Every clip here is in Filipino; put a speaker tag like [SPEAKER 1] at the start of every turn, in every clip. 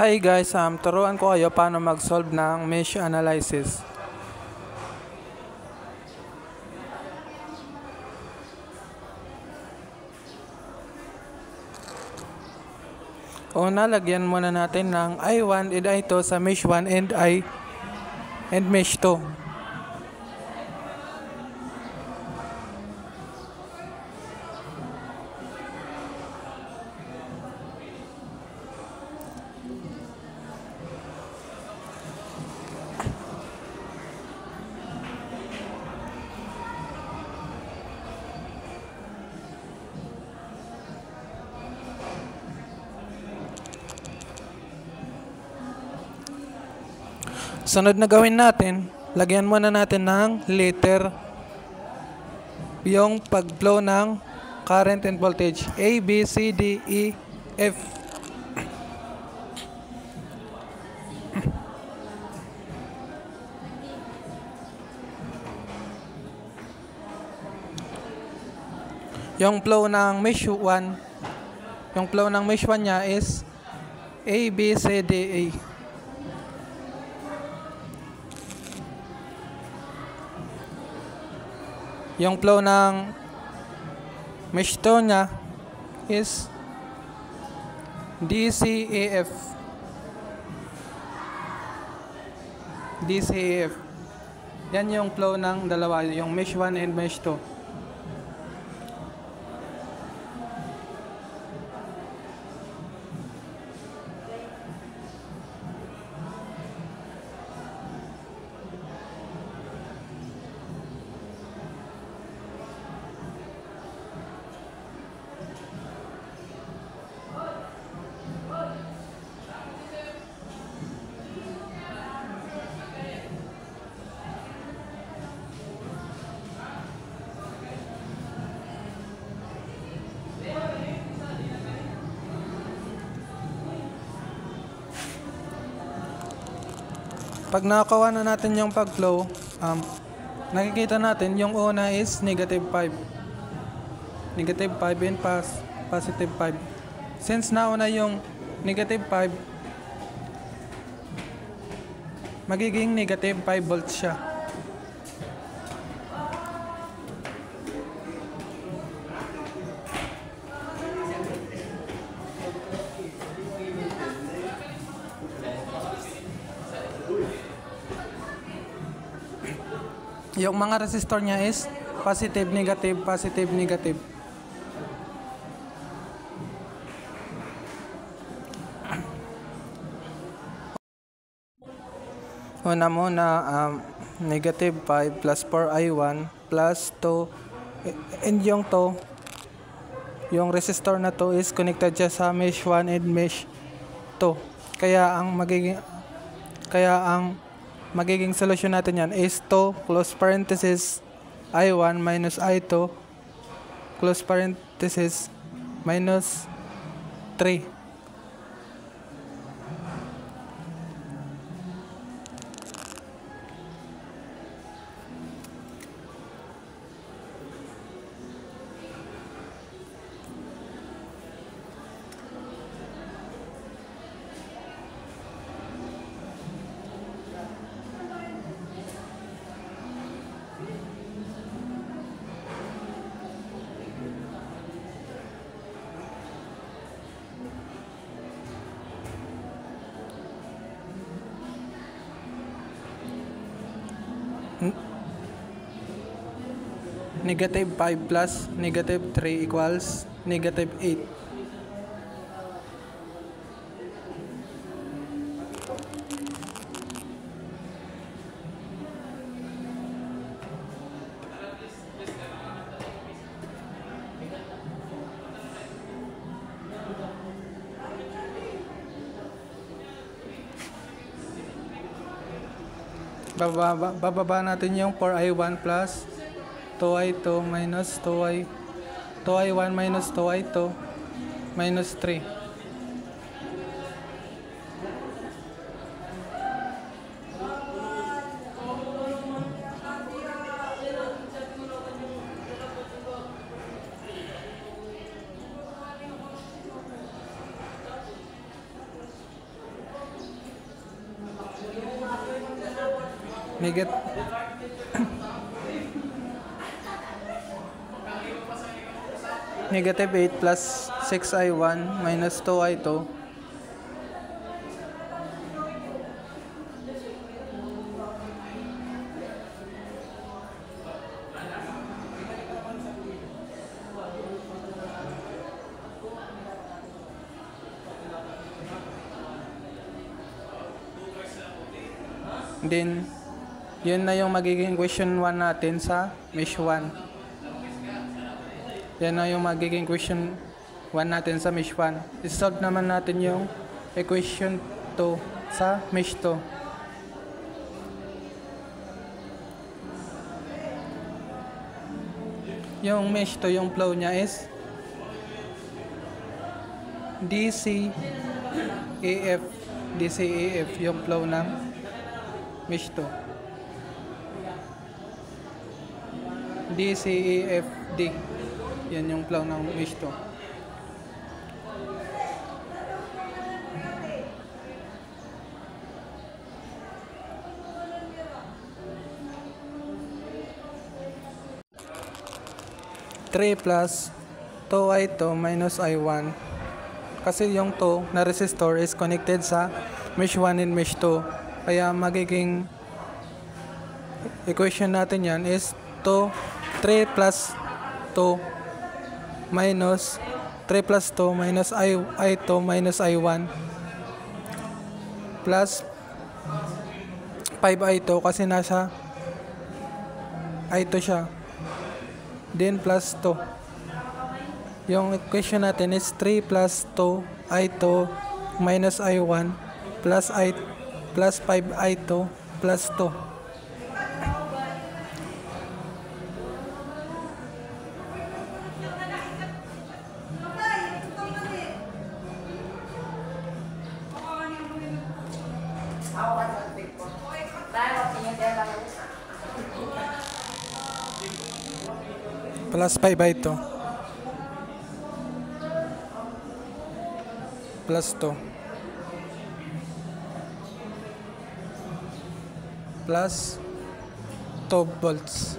[SPEAKER 1] Hi guys, turuan ko kayo paano mag-solve ng mesh analysis. Una, lagyan muna natin ng I1 and I2 sa mesh 1 and mesh 2. Sunod na gawin natin, lagyan muna natin ng letter yung pag-flow ng current and voltage A, B, C, D, E, F. Yung flow ng mesh 1, yung flow ng mesh 1 niya is A, B, C, D, E. Yung flow ng mesh 2 niya is DCAF. DCAF. Yan yung flow ng dalawa, yung mesh 1 and mesh 2. Pag nakakuha na natin yung pag-flow, nakikita natin yung una is negative 5. Negative 5 and positive 5. Since nauna yung negative 5, magiging negative 5 volts siya. Yung mga resistor niya is positive, negative, positive, negative. Una muna, negative 5 plus 4I1 plus 2, and yung yung resistor na to is connected siya sa mesh 1 and mesh 2. Kaya ang magiging solution natin yan is 2 close parenthesis I1 minus I2 close parenthesis minus 3. Negative 5 plus negative 3 equals negative 8. Bababa natin yung 4I1 plus 2I2 minus 2I1 minus 2I2 minus 3. Negative 8 plus 6i1 minus 2i2 then yun na yung magiging question 1 natin sa mesh 1. Yan na yung magiging question 1 natin sa mesh 1. I-solve naman natin yung equation 2 sa mesh 2. Yung mesh 2, yung flow niya is DCAF. DCAF yung flow ng mesh 2. DCAFD. Yan yung flow ng mesh 2. Three plus 2i2 minus i1. Kasi yung 2 na resistor is connected sa mesh 1 and mesh 2. Kaya magiging equation natin yan is 3 plus 2 minus 3 plus 2 minus i2 minus i1 plus 5i2 kasi nasa i2 siya, then plus 2. Yung equation natin is 3 plus 2 i2 minus i1 plus 5i2 plus 2. Plus 5i2 plus 2 plus 2 volts.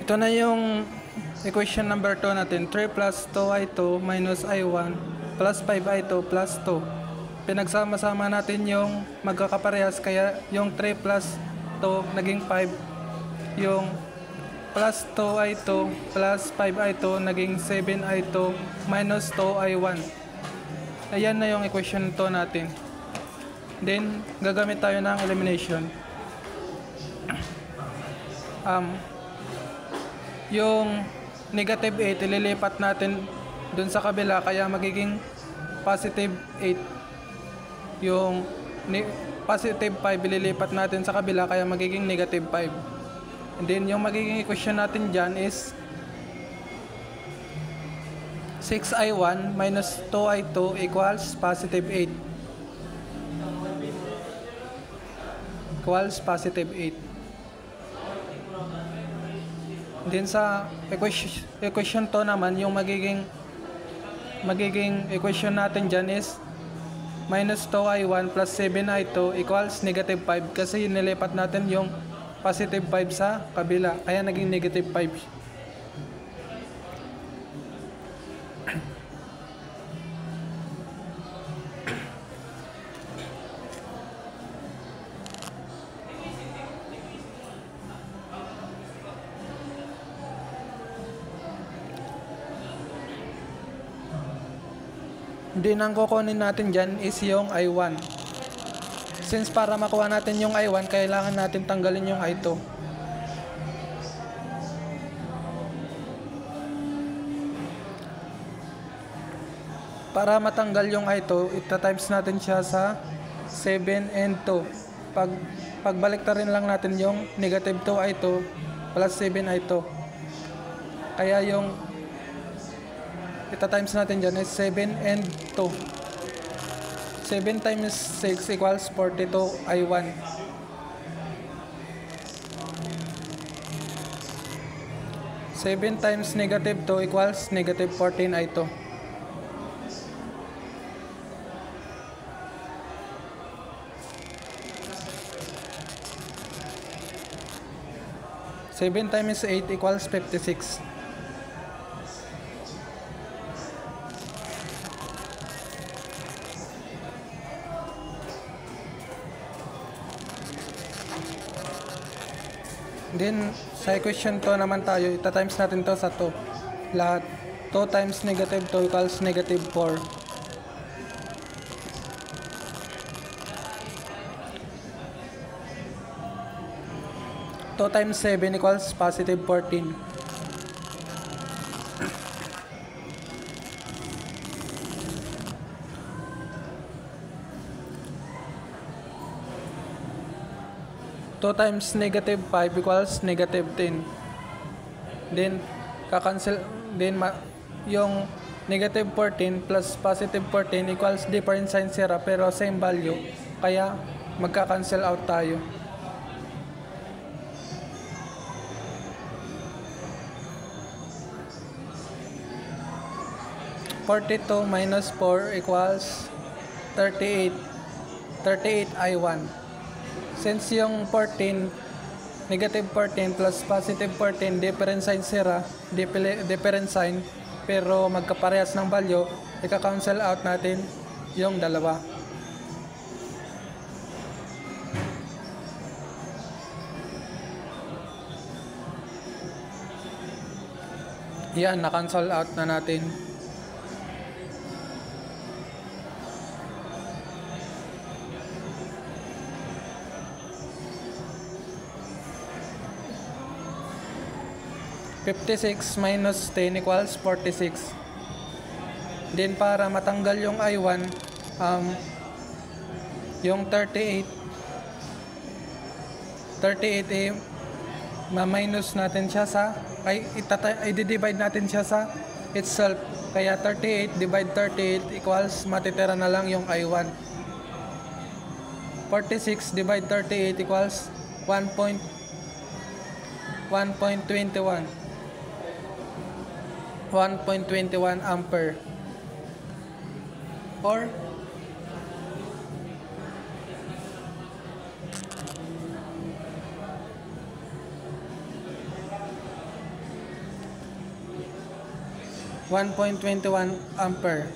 [SPEAKER 1] Ito na yung equation number 2 natin. 3 plus 2i2 minus i1 plus 5i2 plus 2. Pinagsama-sama natin yung magkakaparehas, kaya yung 3 plus 2 naging 5. Yung plus 2i2 plus 5i2 naging 7i2 minus 2i1. Ayan na yung equation 2 natin. Then, gagamit tayo ng elimination. Yung negative 8 ililipat natin dun sa kabila, kaya magiging positive 8. Yung positive 5 ililipat natin sa kabila, kaya magiging negative 5. And then yung magiging equation natin dyan is 6i1 minus 2i2 equals positive 8. Equals positive 8. Then sa equation to naman, yung magiging equation natin dyan is minus 2i1 plus 7i2 equals negative 5, kasi nilipat natin yung positive 5 sa kabila, kaya naging negative 5. Then ang kukunin natin dyan is yung I1. Since para makuha natin yung I1, kailangan natin tanggalin yung I2. Para matanggal yung I2, ita-times natin siya sa 7 and 2. Pagbalik na rin lang natin yung negative 2i2 plus 7i2. Kaya yung ita-times natin dyan is 7 and 2. 7 times 6 equals 42i1. 7 times negative 2 equals negative 14i2. Seven times 8 equals 56. Then, sa equation 2 naman tayo, ita-times natin to sa 2. Lahat. 2 times negative 2 equals negative 4. 2 times 7 equals positive 14. Two times negative 5 equals negative 10. Then, yung negative 14 plus positive 14 equals different sign sira pero same value. Kaya, magka-cancel out tayo. (42 minus 4 equals 38. 38i1. Since yung 14, negative 14 plus positive 14, different sign sira, different sign, pero magkaparehas ng value, ika-cancel out natin yung dalawa. Yan, na-cancel out na natin. (56 minus 10 equals 46. Then para matanggal yung I1, yung 38 ma-minus natin siya sa i-divide natin siya sa itself. Kaya 38 divide 38 equals matitira na lang yung I1. 46 divide 38 equals 1.21. 1.21 ampere or 1.21 ampere.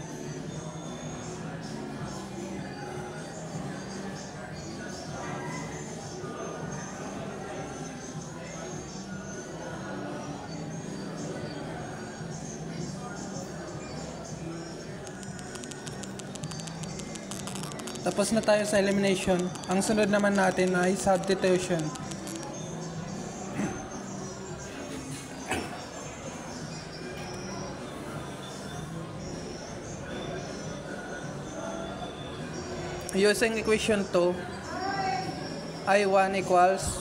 [SPEAKER 1] Tapos na tayo sa elimination. Ang sunod naman natin ay substitution. Using equation 2, I1 equals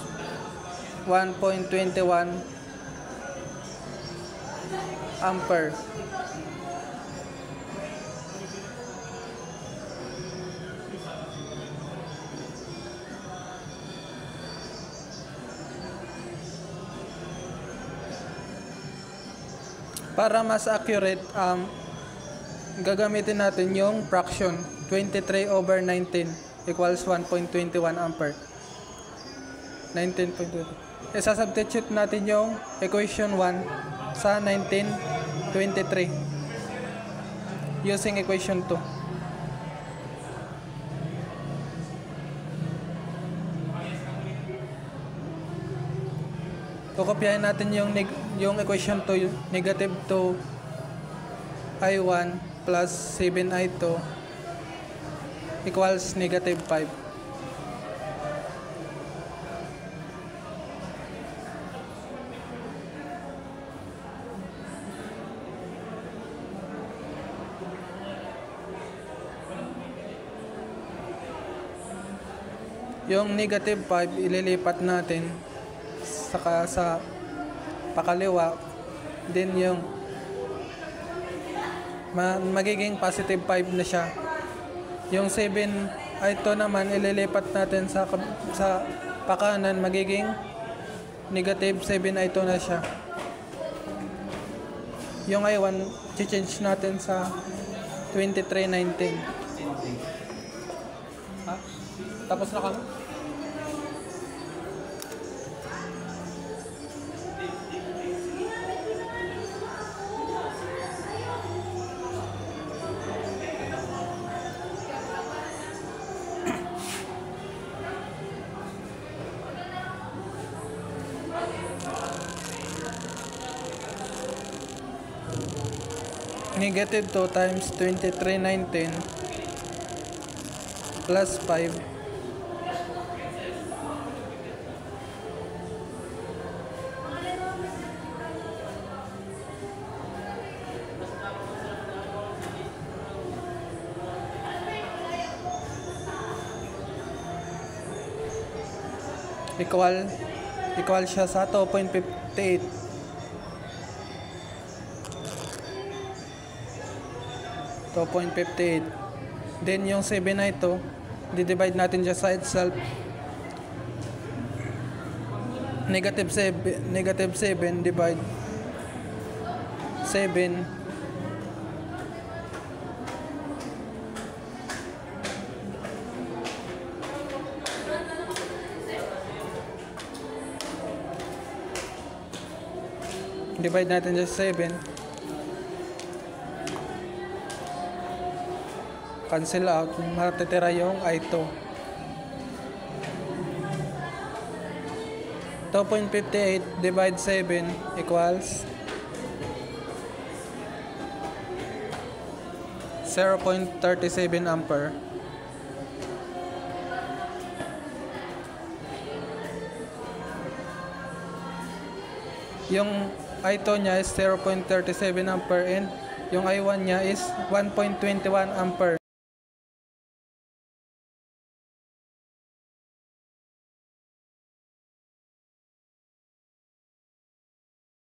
[SPEAKER 1] 1.21 ampere. Para mas accurate, gagamitin natin yung fraction 23/19 equals 1.21 ampere. 19.20. Isasubstitute natin yung equation 1 sa 1923 using equation 2. Kokopyahin natin yung equation 2, negative 2 I1 plus 7I2 equals negative 5. Yung negative 5 ililipat natin saka sa pakaliwa, then yung magiging positive 5 na siya. Yung 7 ay ito naman ililipat natin sa pakanan, magiging negative 7 ay ito na siya. Yung I1 change natin sa 2319. Ha? Tapos na kami? Negative 2 times 2319 plus 5 equal siya sa 2.58. 2.58. Then yung 7 na ito, di-divide natin dyan sa itself. Negative 7 divide 7. Divide natin dyan sa 7. Cancel out, matitira yung I2. 2.58 divide 7 equals 0.37 ampere. Yung I2 niya is 0.37 ampere and yung I1 niya is 1.21 ampere.